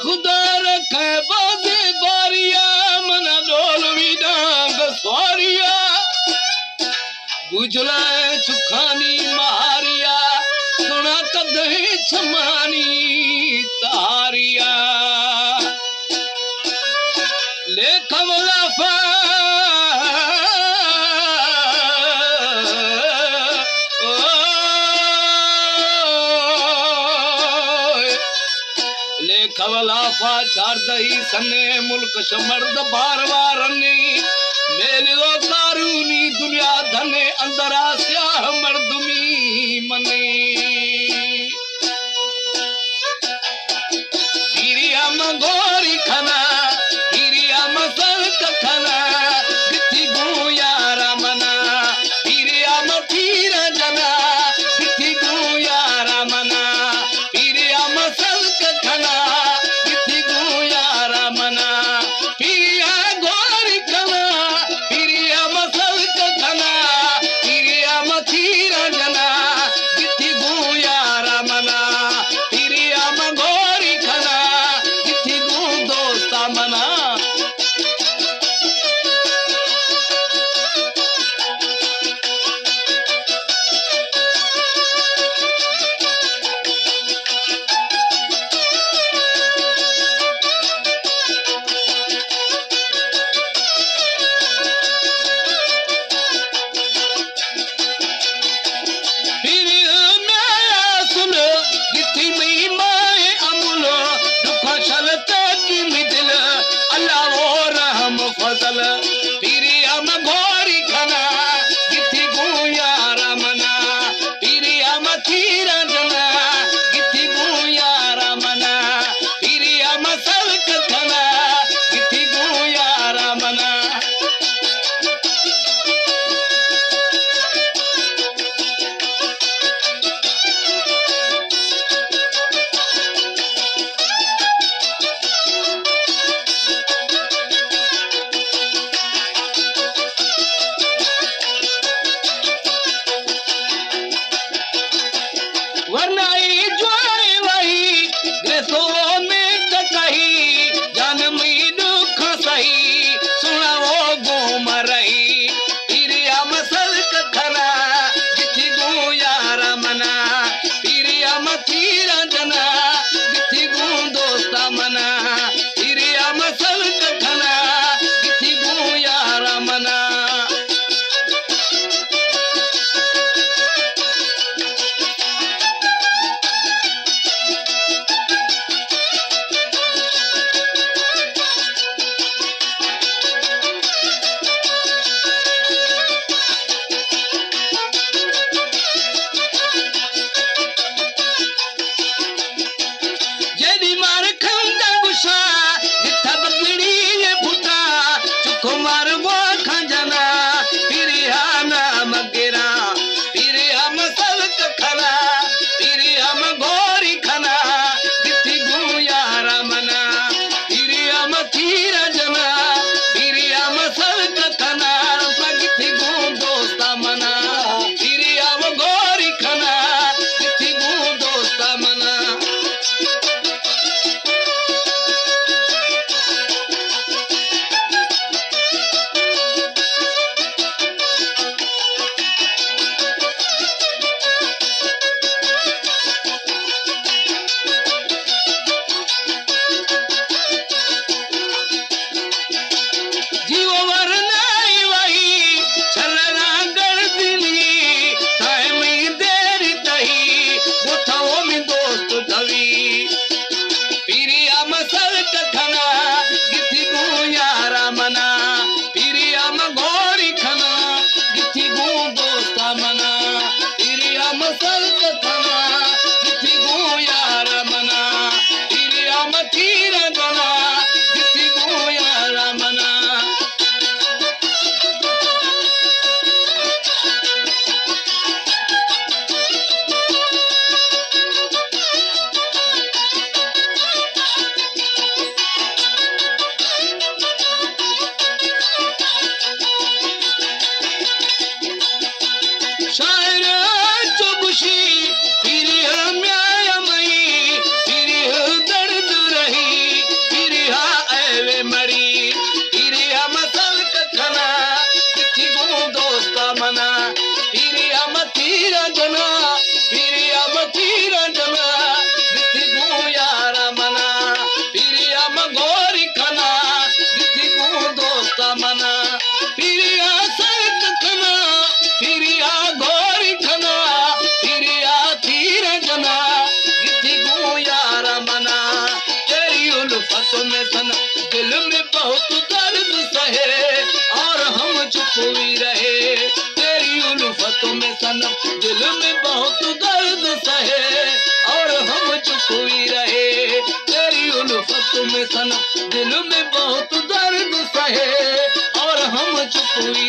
खुदा रखे बाजे बारिया मन डोल भी डांग स्वारिया गुजलाए सुखानी मारिया सुना कदही छमानी तारिया ले कमला फा खवलाफा चार दही सने मुल्क शमर्द बार बार मेलियो कारूनी दुनिया धने अंदरा स्याह मर्दमी मने हिरिया मंगोरी खना हिरिया मसल्क खना बिथी गुयारा मना हिरिया मथीरा जना बिथी गुयारा मना हिरिया मसल्क खना फजल पीरी हम घोरी खना गिथी गुयारा मना पीरी हम थीरा जना गिथी गुयारा मना पीरी हम सल्क खना गिथी गुयारा मना तुम्हें सनम दिल में बहुत दर्द सहे और हम चुप हुए